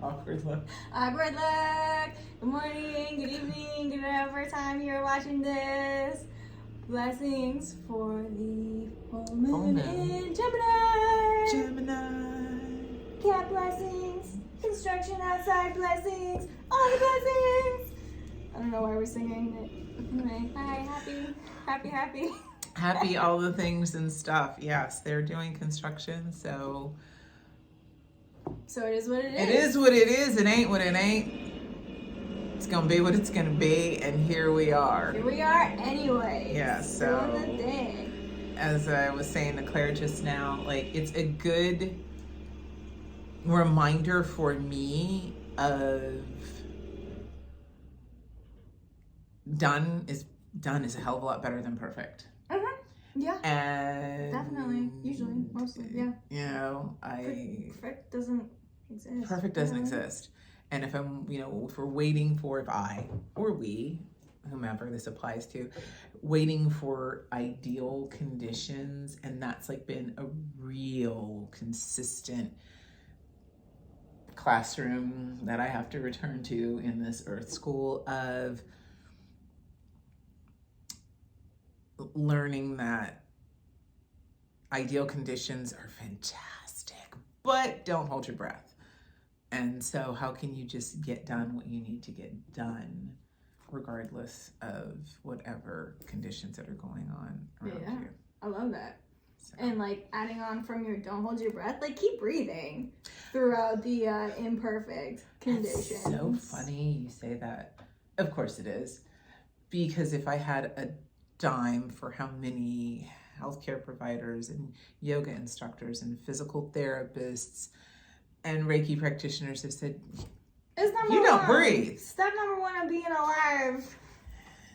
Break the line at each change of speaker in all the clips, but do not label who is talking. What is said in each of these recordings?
Awkward look.
Awkward look. Good morning, good evening, good whatever time you're watching this. Blessings for the full moon in Gemini. Cat blessings. Construction outside blessings. All the blessings. I don't know why we're singing it. Anyway, hi, happy.
Happy all the things and stuff. Yes, they're doing construction, so
it is what it is.
It is what it is. It ain't what it ain't. It's gonna be what it's gonna be, and here we are.
Here we are anyway.
Yeah, so
doing the thing.
As I was saying to Claire just now, like, it's a good reminder for me of done is a hell of a lot better than perfect.
Yeah.
And
definitely. Usually. Mostly. Yeah.
You know,
Perfect doesn't exist.
Perfect doesn't exist. And if if we're waiting for, if I or we, whomever this applies to, waiting for ideal conditions, and that's like been a real consistent classroom that I have to return to in this Earth School of learning that ideal conditions are fantastic, but don't hold your breath. And so how can you just get done what you need to get done regardless of whatever conditions that are going on around you?
I love that. So. And like adding on from your don't hold your breath, like keep breathing throughout the imperfect conditions.
It's so funny you say that. Of course it is. Because if I had a dime for how many healthcare providers and yoga instructors and physical therapists and Reiki practitioners have said, you don't breathe.
Step number one of being alive,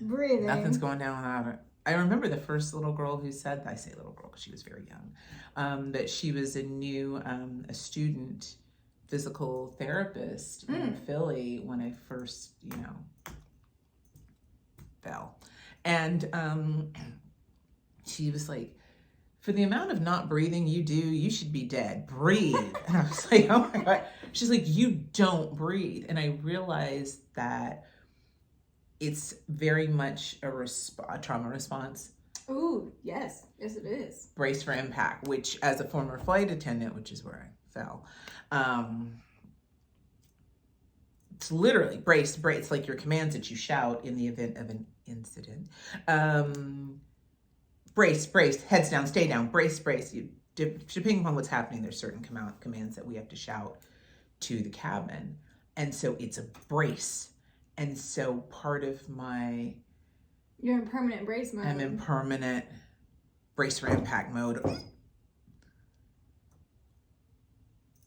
breathing.
Nothing's going down without it. I remember the first little girl who said, I say little girl because she was very young, that she was a new a student physical therapist in Philly when I first, fell. And she was like, for the amount of not breathing you do, you should be dead. Breathe. And I was like, oh my God. She's like, you don't breathe. And I realized that it's very much a trauma response.
Ooh, yes. Yes, it is.
Brace for impact, which as a former flight attendant, which is where I fell, it's literally brace, like your commands that you shout in the event of an incident. Brace, heads down, stay down, brace. Depending upon what's happening, there's certain commands that we have to shout to the cabin. And so it's a brace. And so part of
you're in permanent brace mode.
I'm in permanent brace for impact mode,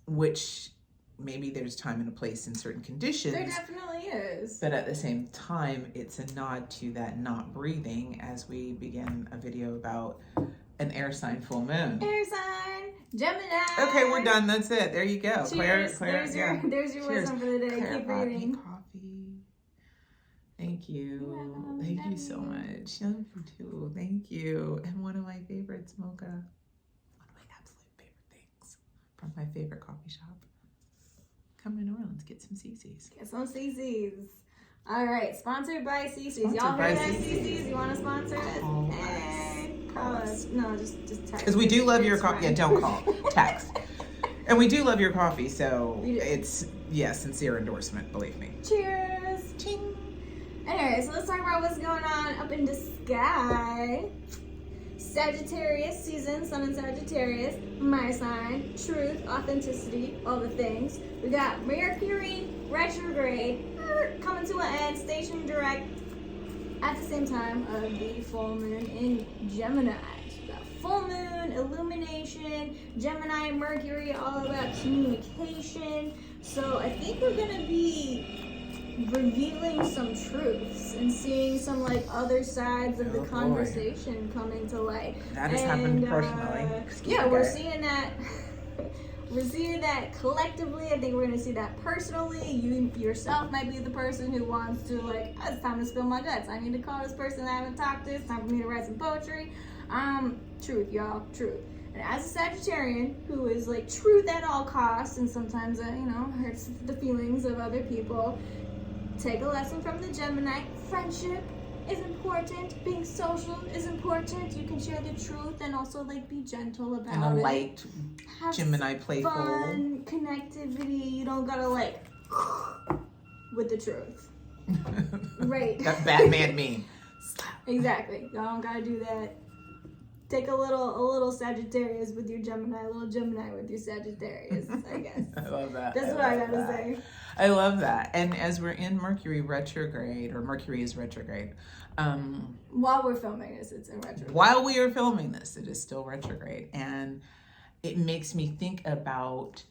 which maybe there's time and a place in certain conditions.
There definitely is.
But at the same time, it's a nod to that not breathing as we begin a video about an air sign full moon.
Air sign, Gemini.
Okay, we're done. That's it. There you go.
Cheers.
Claire,
there's your wisdom for the day.
Claire
Keep breathing.
Coffee. Thank you.
Welcome.
Thank you so much. Love you too. Thank you. And one of my favorites, mocha. One of my absolute favorite things from my favorite coffee shop. Come to New Orleans, get some CC's.
Get some CC's. All right, sponsored by CC's.
Sponsored
Y'all
by
heard that
CC's.
CC's? You want to sponsor us? Call us. No, just text.
Because we do love your coffee. Yeah, don't call. Text. And we do love your coffee, so it's, sincere endorsement, believe me.
Cheers.
Ching.
Anyway, so let's talk about what's going on up in the sky. Sagittarius season, Sun in Sagittarius, my sign, truth, authenticity, all the things. We got Mercury retrograde coming to an end, station direct at the same time of the full moon in Gemini. So we got full moon, illumination, Gemini, Mercury, all about communication. So I think we're gonna be revealing some truths and seeing some other sides of the conversation coming to light.
That has happened personally.
We're seeing that. We're seeing that collectively. I think we're gonna see that personally. You yourself might be the person who wants to it's time to spill my guts. I need to call this person I haven't talked to. It's time for me to write some poetry. Truth, y'all, truth. And as a Sagittarian who is like truth at all costs, and sometimes that, hurts the feelings of other people, take a lesson from the Gemini. Friendship is important. Being social is important. You can share the truth and also like be gentle about it.
And a light
Have
Gemini playful.
fun, connectivity. You don't gotta like with the truth. Right.
That Batman meme.
Exactly. Y'all don't gotta do that. Take a little Sagittarius with your Gemini, a little Gemini with your Sagittarius, I guess.
I love that.
That's what I gotta say.
I love that. And as we're in Mercury retrograde, or Mercury is retrograde,
While we're filming this, it's in retrograde.
while we are filming this, it is still retrograde. And it makes me think about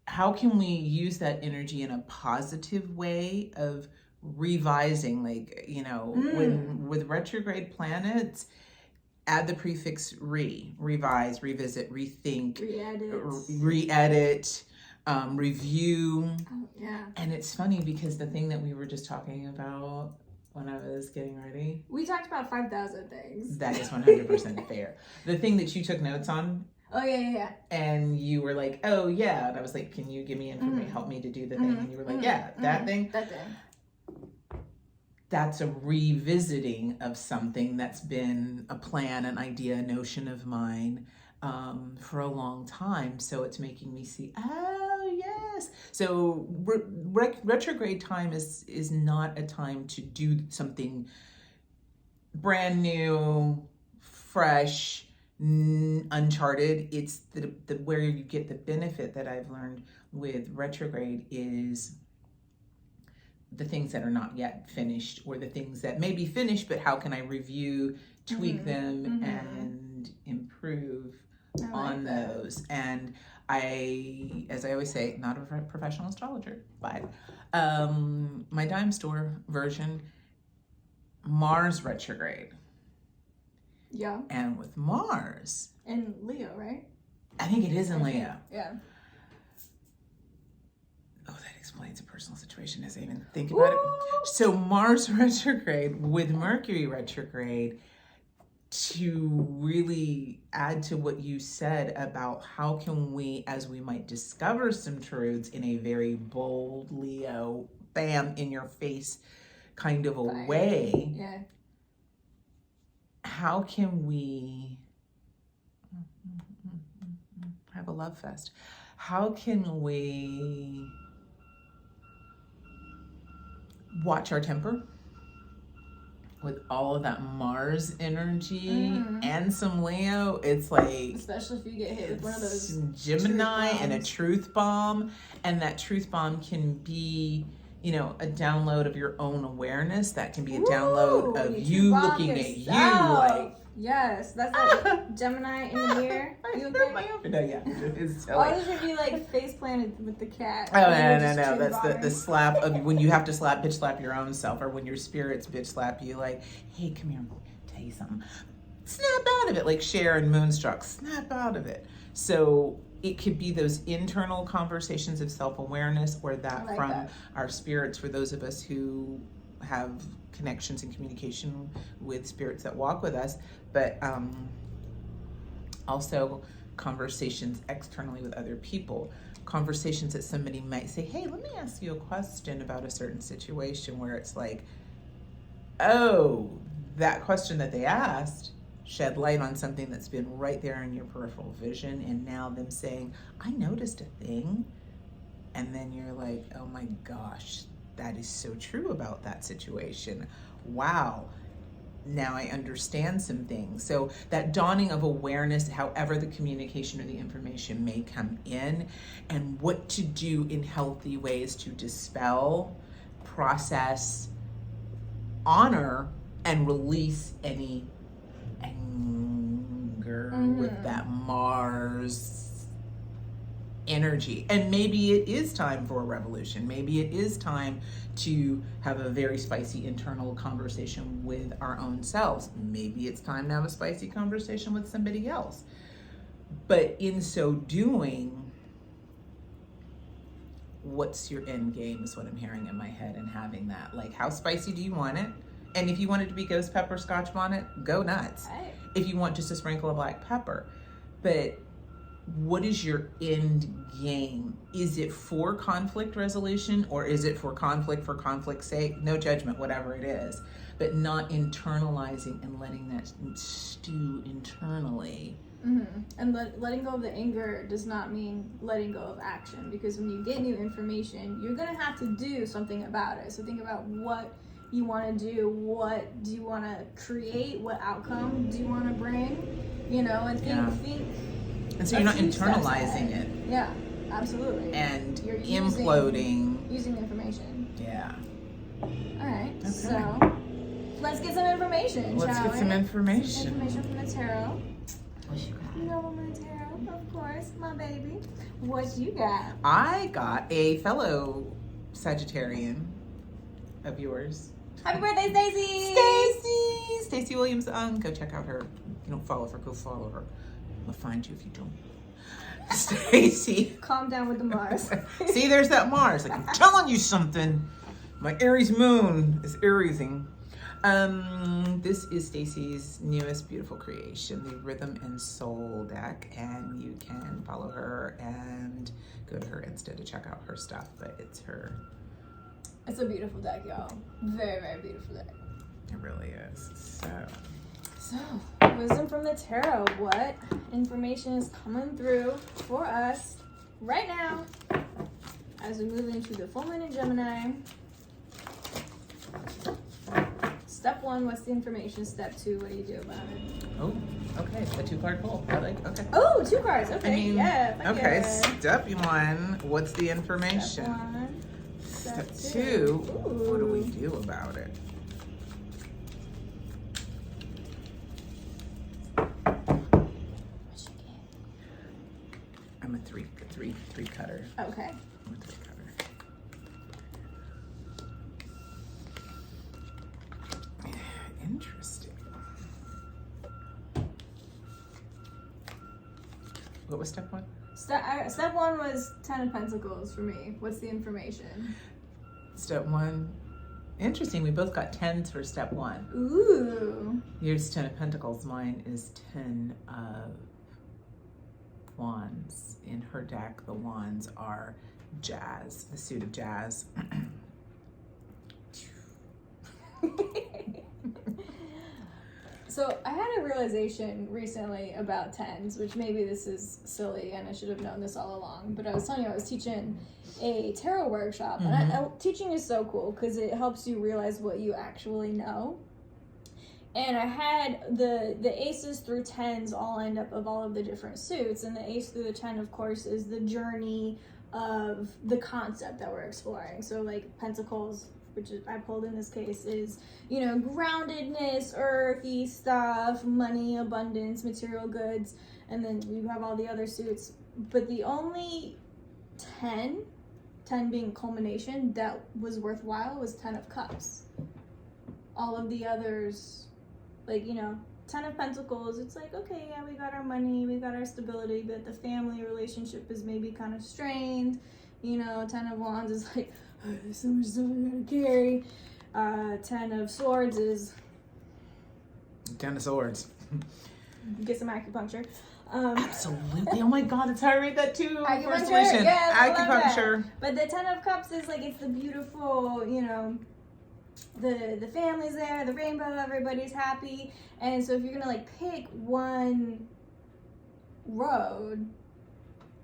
how can we use that energy in a positive way of revising, like, when with retrograde planets, add the prefix revise, revisit, rethink, re-edit, review.
Oh, yeah.
And it's funny because the thing that we were just talking about when I was getting ready,
We talked about 5,000 things.
that is 100% fair. The thing that you took notes on,
Oh, yeah.
and you were like, oh yeah, and I was like, can you give me information, help me to do the thing? And you were like, yeah, that thing.
That thing.
That's a revisiting of something that's been a plan, an idea, a notion of mine for a long time. So it's making me see, oh yes. So retrograde time is not a time to do something brand new, fresh, uncharted. It's the where you get the benefit that I've learned with retrograde is the things that are not yet finished, or the things that may be finished, but how can I review, tweak them, and improve on those. And as I always say, not a professional astrologer, but my dime store version, Mars retrograde.
Yeah.
And with Mars,
And Leo, right?
I think it is in Leo.
Yeah.
Oh, that explains a personal situation as I even think about it. So Mars retrograde with Mercury retrograde, to really add to what you said about how can we, as we might discover some truths in a very bold Leo, bam, in your face kind of a way.
Yeah.
How can we have a love fest? How can we watch our temper with all of that Mars energy and some Leo? It's like,
especially if you get hit with one of those
Gemini and a truth bomb. And that truth bomb can be, a download of your own awareness. That can be a download of you looking at you like,
yes, that's like Gemini in the mirror. You okay?
my own. No, yeah, it's silly.
Why does it be like face planted with the cat?
Oh, no. That's the slap of when you have to bitch slap your own self, or when your spirits bitch slap you, like, hey, come here, tell you something. Snap out of it, like Cher and Moonstruck. Snap out of it. So it could be those internal conversations of self-awareness, or that from our spirits, for those of us who have connections and communication with spirits that walk with us, but also conversations externally with other people, conversations that somebody might say, hey, let me ask you a question about a certain situation, where it's like, oh, that question that they asked shed light on something that's been right there in your peripheral vision, and now them saying, I noticed a thing, and then you're like, oh my gosh, that is so true about that situation. Wow. Now I understand some things. So that dawning of awareness, however the communication or the information may come in, and what to do in healthy ways to dispel, process, honor, and release any anger with that Mars energy. And maybe it is time for a revolution. Maybe it is time to have a very spicy internal conversation with our own selves. Maybe it's time to have a spicy conversation with somebody else. But in so doing, what's your end game is what I'm hearing in my head, and having that, like, how spicy do you want it? And if you want it to be ghost pepper scotch bonnet, go nuts.
Right.
If you want just a sprinkle of black pepper. But what is your end game? Is it for conflict resolution, or is it for conflict's sake? No judgment, whatever it is. But not internalizing and letting that stew internally.
Mm-hmm. And letting go of the anger does not mean letting go of action, because when you get new information, you're going to have to do something about it. So think about what you want to do, what do you want to create, what outcome do you want to bring, and think.
And so you're not internalizing it.
Yeah, absolutely.
And
you're
imploding.
Using information.
Yeah.
All right.
Okay.
So let's get some information.
Let's get some information.
Information from the tarot.
What you got?
You know my tarot, of course, my baby. What you got?
I got a fellow Sagittarian of yours.
Happy birthday, Stacy!
Stacy Williams. Go check out her. If you don't follow her, go follow her. I'll find you if you don't. Stacy.
Calm down with the Mars.
See, there's that Mars. Like, I'm telling you something. My Aries moon is Ariesing. This is Stacy's newest beautiful creation, the Rhythm and Soul deck, and you can follow her and go to her Insta to check out her stuff, but it's her.
It's a beautiful deck, y'all. Very, very beautiful deck.
It really is.
So, wisdom from the tarot. What information is coming through for us right now as we move into the full moon in Gemini? Step 1, what's the information? Step 2, what do you do about it?
Oh, okay. A 2-card pull. I like, okay.
Oh, 2 cards. Okay,
I mean,
yeah.
okay,
Yeah.
step 1, what's the information?
Step 1.
Step 2,
Ooh.
what do we do about it? I'm a three cutter.
Okay.
I'm a 3 cutter. Interesting. What was step 1?
Step 1 was 10 of Pentacles for me. What's the information?
Step 1. Interesting. We both got 10s for step 1.
Ooh.
Yours 10 of Pentacles. Mine is 10 of Wands. In her deck, the wands are jazz, the suit of jazz.
So I had a realization recently about 10s, which maybe this is silly and I should have known this all along, but I was telling you I was teaching a tarot workshop, and teaching is so cool because it helps you realize what you actually know. And I had the aces through 10s all end up of all of the different suits, and the ace through the 10, of course, is the journey of the concept that we're exploring. So like Pentacles, which I pulled in this case, is, groundedness, earthy stuff, money, abundance, material goods, and then you have all the other suits. But the only 10 being culmination, that was worthwhile was 10 of Cups. All of the others, 10 of Pentacles, it's like, okay, yeah, we got our money, we got our stability, but the family relationship is maybe kind of strained. 10 of Wands is like, oh, there's so much stuff I gotta carry. 10 of Swords is
10 of Swords.
get some acupuncture.
Absolutely. Oh my God, that's how I read that too.
Acupuncture,
solution.
yes, I love that.
Acupuncture.
But the 10 of Cups is like, it's the beautiful, the family's there, the rainbow, everybody's happy. And so if you're gonna pick one road,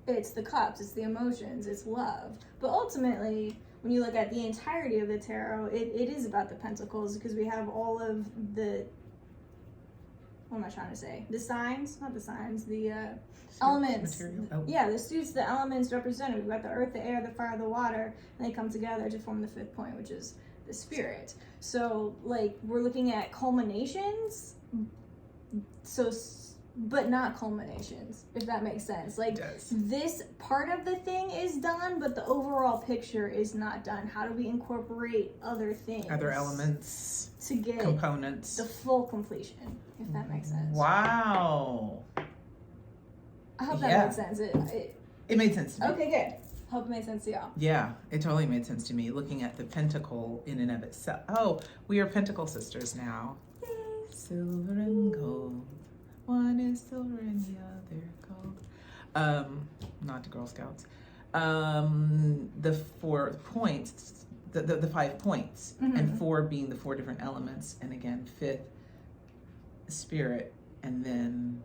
it's the Cups, it's the emotions, it's love. But ultimately, when you look at the entirety of the tarot, it is about the Pentacles, because we have all of the, what am I trying to say? The signs, not the signs, the elements.
Material. Oh.
Yeah, the suits, the elements represented. We've got the earth, the air, the fire, the water, and they come together to form the 5th point, which is the spirit. So we're looking at culminations, but not culminations, if that makes sense.
It does.
This part of the thing is done, but the overall picture is not done. How do we incorporate other things,
Other elements,
to get
components,
the full completion, if that makes sense?
Wow.
I hope that
Yeah.
makes sense.
It made sense to me.
Okay, good. Hope it made sense to y'all.
Yeah, it totally made sense to me. Looking at the pentacle in and of itself. Oh, we are pentacle sisters now. Silver and gold. One is silver and the other gold. Not the Girl Scouts. The 4 points, the 5 points, and 4 being the 4 different elements, and again, 5th, spirit, and then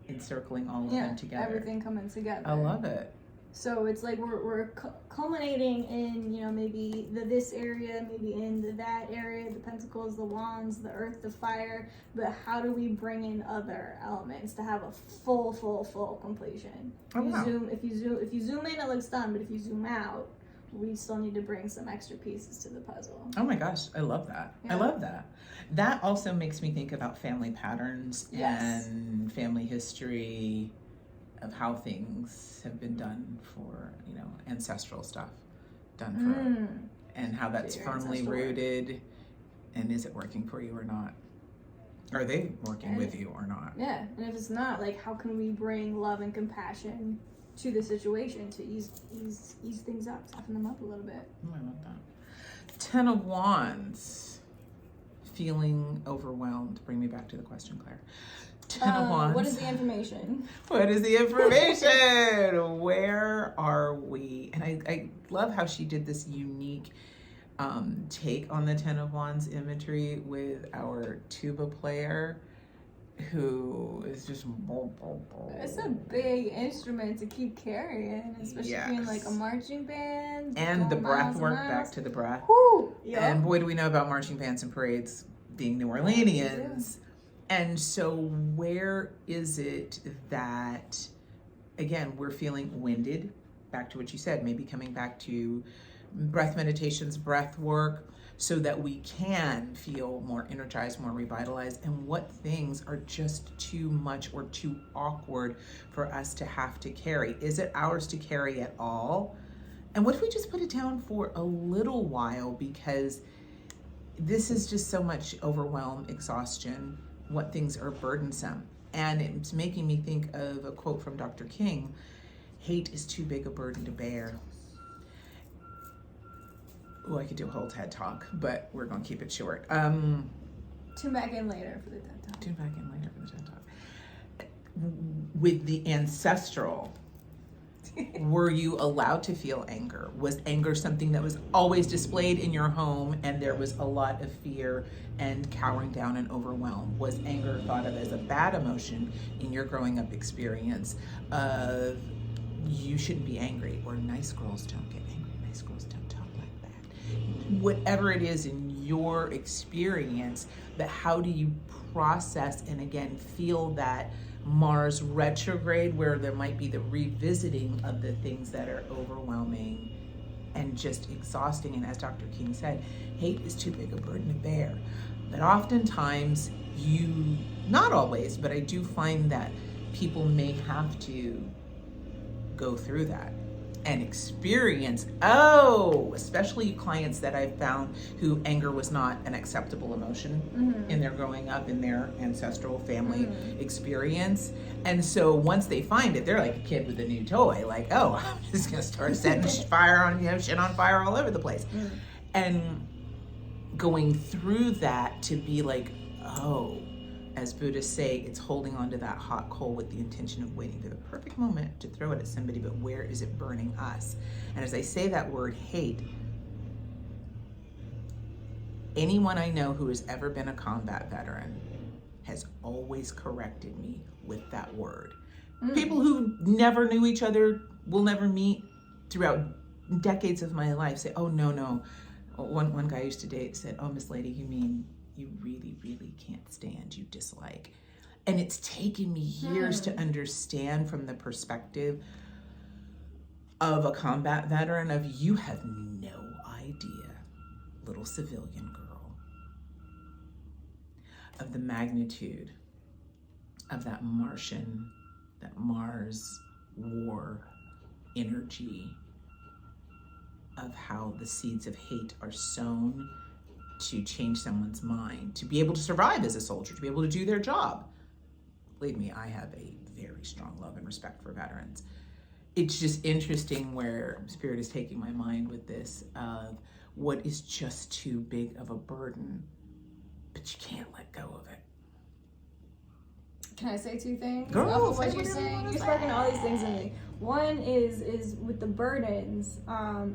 encircling all of them together.
Everything coming together.
I love it.
So it's like we're culminating in, you know, maybe this area, maybe in that area, the pentacles, the wands, the earth, the fire. But how do we bring in other elements to have a full completion? If you zoom in, it looks done. But if you zoom out, we still need to bring some extra pieces to the puzzle.
Oh my gosh, I love that.
Yeah.
I love that. That also makes me think about family patterns and family history of how things have been done for, you know, ancestral stuff done for, and how that's firmly rooted, and is it working for you or not? Are they working with you or not?
Yeah, and if it's not, like, how can we bring love and compassion to the situation to ease things up, soften them up a little bit?
Oh, I love that. 10 of Wands, feeling overwhelmed. Bring me back to the question, Claire. 10 of Wands.
What is the information?
What is the information? Where are we? And I love how she did this unique take on the 10 of Wands imagery with our tuba player, who is just...
It's a big instrument to keep carrying, especially being like a marching band.
And the breath work, back to the breath.
Woo! Yep.
And boy, do we know about marching bands and parades being New Orleanians. And so where is it that, again, we're feeling winded? Back to what you said, maybe coming back to breath meditations, breath work, so that we can feel more energized, more revitalized, and what things are just too much or too awkward for us to have to carry. Is it ours to carry at all? And what if we just put it down for a little while, because this is just so much overwhelm, exhaustion, what things are burdensome. And it's making me think of a quote from Dr. King: hate is too big a burden to bear. Oh, I could do a whole TED talk, but we're gonna keep it short.
Tune back in later for the TED talk.
Tune back in later for the TED talk. With the ancestral, were you allowed to feel anger? Was anger something that was always displayed in your home, and there was a lot of fear and cowering down and overwhelm? Was anger thought of as a bad emotion in your growing up experience of you shouldn't be angry, or nice girls don't get angry, nice girls don't talk like that? Whatever it is in your experience, but how do you process and again feel that Mars retrograde, where there might be the revisiting of the things that are overwhelming and just exhausting? And as Dr. King said, hate is too big a burden to bear. But oftentimes not always, but I do find that people may have to go through that and experience, especially clients that I've found who anger was not an acceptable emotion in their growing up, in their ancestral family experience. And so once they find it, they're like a kid with a new toy, like, oh, I'm just gonna start setting shit on fire all over the place. And going through that to be like, as Buddhists say, it's holding on to that hot coal with the intention of waiting for the perfect moment to throw it at somebody, but where is it burning us? And as I say that word hate, anyone I know who has ever been a combat veteran has always corrected me with that word. People who never knew each other, will never meet throughout decades of my life say, oh, no. One guy I used to date said, oh, Miss Lady, you mean you really, really can't stand, you dislike. And it's taken me years to understand from the perspective of a combat veteran of you have no idea, little civilian girl, of the magnitude of that Mars war energy, of how the seeds of hate are sown to change someone's mind, to be able to survive as a soldier, to be able to do their job. Believe me, I have a very strong love and respect for veterans. it's just interesting where Spirit is taking my mind with this of what is just too big of a burden, but you can't let go of it.
Can I say two things?
Girl,
off of
say
what you're
whatever you
saying?
wanna
You're
say.
sparking all these things in me. One is with the burdens,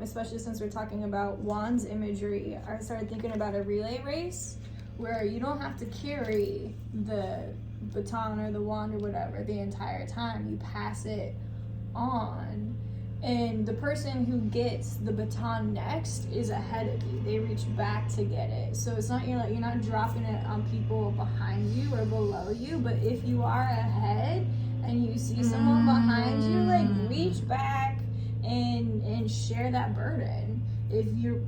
especially since we're talking about wands imagery. I started thinking about a relay race where you don't have to carry the baton or the wand or whatever the entire time. You pass it on, and the person who gets the baton next is ahead of you. They reach back to get it. So it's not you're not dropping it on people behind you or below you, but if you are ahead and you see someone behind you, like reach back and share that burden. If you're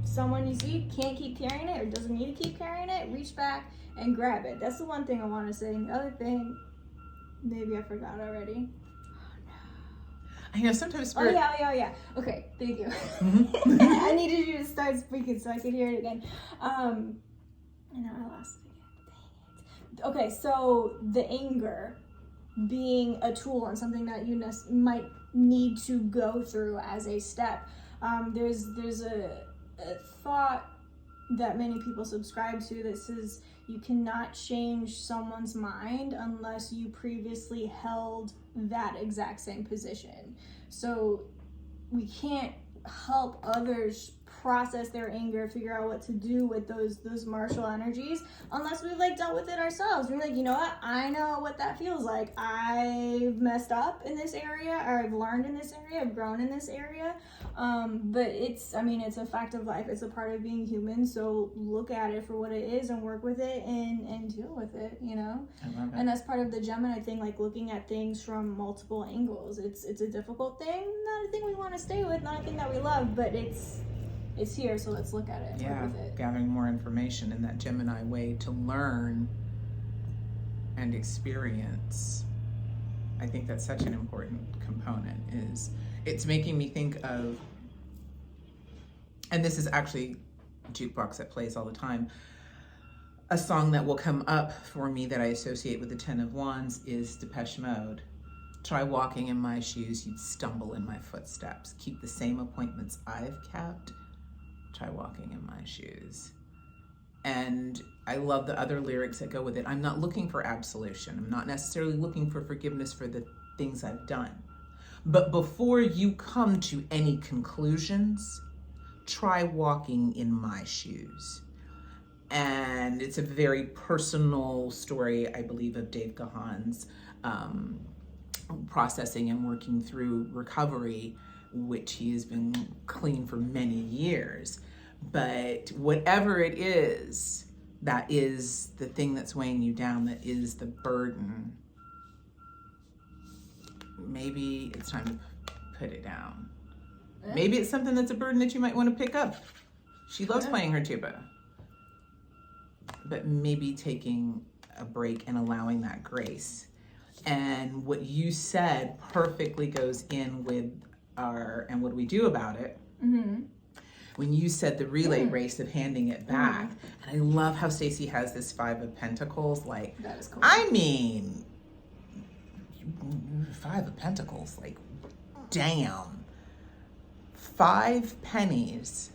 someone you see can't keep carrying it or doesn't need to keep carrying it, reach back and grab it. That's the one thing I want to say. And the other thing, maybe I forgot already.
I know sometimes
Oh
Spirit.
yeah. Okay, thank you.
Mhm.
I needed you to start speaking so I could hear it again. And now I lost it again. Dang it. Okay, so the anger being a tool and something that you might need to go through as a step. There's a thought that many people subscribe to that says you cannot change someone's mind unless you previously held that exact same position. So we can't help others process their anger, figure out what to do with those martial energies unless we've like dealt with it ourselves. We're like, you know what, I know what that feels like. I've messed up in this area, or I've learned in this area, I've grown in this area. But it's a fact of life. It's a part of being human. So look at it for what it is and work with it and deal with it, you know?
I love it.
And that's part of the Gemini thing, like looking at things from multiple angles. It's a difficult thing, not a thing we want to stay with, not a thing that we love, but it's here, so let's look at it and
Yeah,
work with it.
gathering more information in that Gemini way to learn and experience. I think that's such an important component. It's making me think of, and this is actually a jukebox that plays all the time, a song that will come up for me that I associate with the Ten of Wands is Depeche Mode. Try walking in my shoes, you'd stumble in my footsteps. Keep the same appointments I've kept. Try walking in my shoes. And I love the other lyrics that go with it. I'm not looking for absolution. I'm not necessarily looking for forgiveness for the things I've done. But before you come to any conclusions, try walking in my shoes. And it's a very personal story, I believe, of Dave Gahan's processing and working through recovery, which he has been clean for many years. But whatever it is, that is the thing that's weighing you down, that is the burden. Maybe it's time to put it down. Maybe it's something that's a burden that you might want to pick up. She loves playing her tuba. But maybe taking a break and allowing that grace. And what you said perfectly goes in with and what do we do about it?
Mm-hmm.
When you said the relay race of handing it back, and I love how Stacey has this Five of Pentacles, like,
That is cool.
I mean, Five of Pentacles, like, damn. 5 pennies,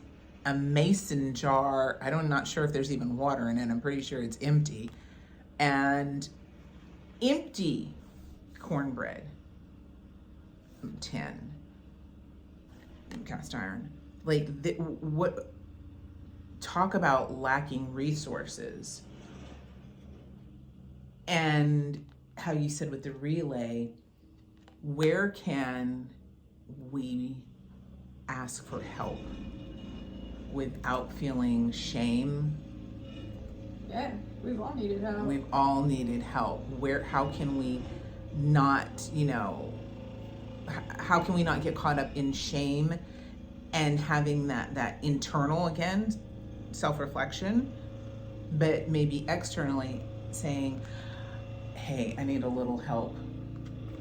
a mason jar, I'm not sure if there's even water in it, I'm pretty sure it's empty, and empty cornbread, 10, cast iron. Like, what, talk about lacking resources. And how you said with the relay, where can we ask for help without feeling shame?
Yeah, we've all needed help.
We've all needed help. How can we not, how can we not get caught up in shame and having that internal, again, self-reflection, but maybe externally saying, hey, I need a little help.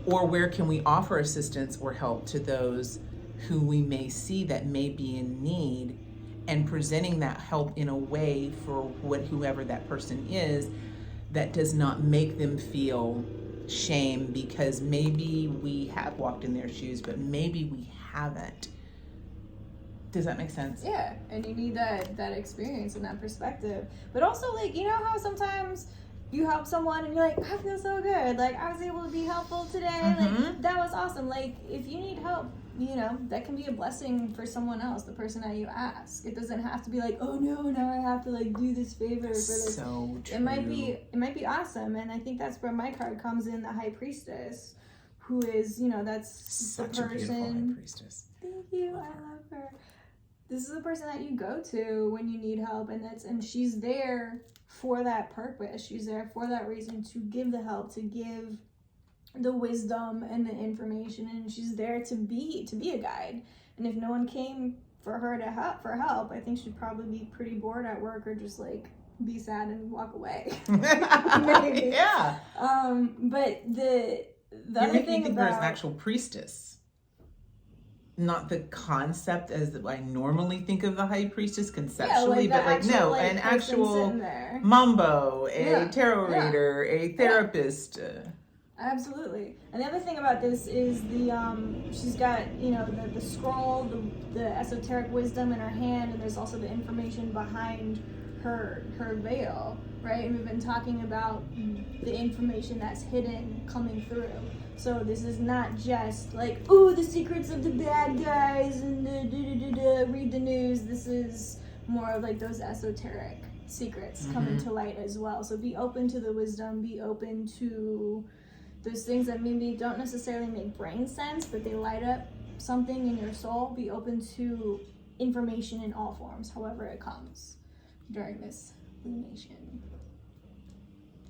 Or where can we offer assistance or help to those who we may see that may be in need, and presenting that help in a way for whoever that person is that does not make them feel shame because maybe we have walked in their shoes, but maybe we haven't. Does that make sense?
Yeah, and you need that experience and that perspective. But also, like, you know how sometimes you help someone and you're like, I feel so good. Like, I was able to be helpful today. Like, that was awesome. Like, if you need help, you know, that can be a blessing for someone else, the person that you ask. It doesn't have to be like, oh no, now I have to like do this favor for this.
So true.
It might be awesome. And I think that's where my card comes in, the High Priestess, who is, you know, that's
such
the
a beautiful
person.
High Priestess.
Thank you, I love her. This is the person that you go to when you need help, and she's there for that purpose. She's there for that reason, to give the help, to give the wisdom and the information, and she's there to be a guide. And if no one came for her to help, I think she'd probably be pretty bored at work, or just like be sad and walk away. Maybe.
Yeah.
But the
You're
other
making me
thing
think there's
about
an actual priestess. Not the concept as I normally think of the High Priestess conceptually, but like no, an actual mambo, a tarot reader, a therapist.
Absolutely. And the other thing about this is she's got, you know, the scroll, the esoteric wisdom in her hand, and there's also the information behind her veil, right? And we've been talking about the information that's hidden coming through. So this is not just like, ooh, the secrets of the bad guys and read the news. This is more of like those esoteric secrets coming to light as well. So be open to the wisdom, be open to those things that maybe don't necessarily make brain sense, but they light up something in your soul. Be open to information in all forms, however it comes during this lunation.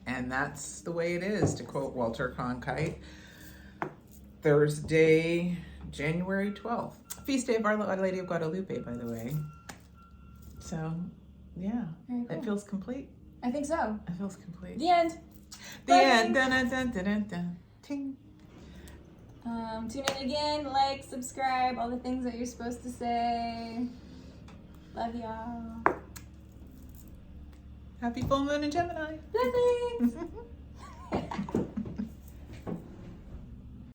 And that's the way it is, to quote Walter Cronkite. Thursday, January 12th. Feast day of Our Lady of Guadalupe, by the way. So, yeah,
Very cool.
It feels complete.
I think so.
It feels complete.
The end.
The end. Dun, dun, dun, dun, dun, dun. Ting.
Tune in again, like, subscribe, all the things that you're supposed to say. Love y'all.
Happy full moon in Gemini.
Blessings.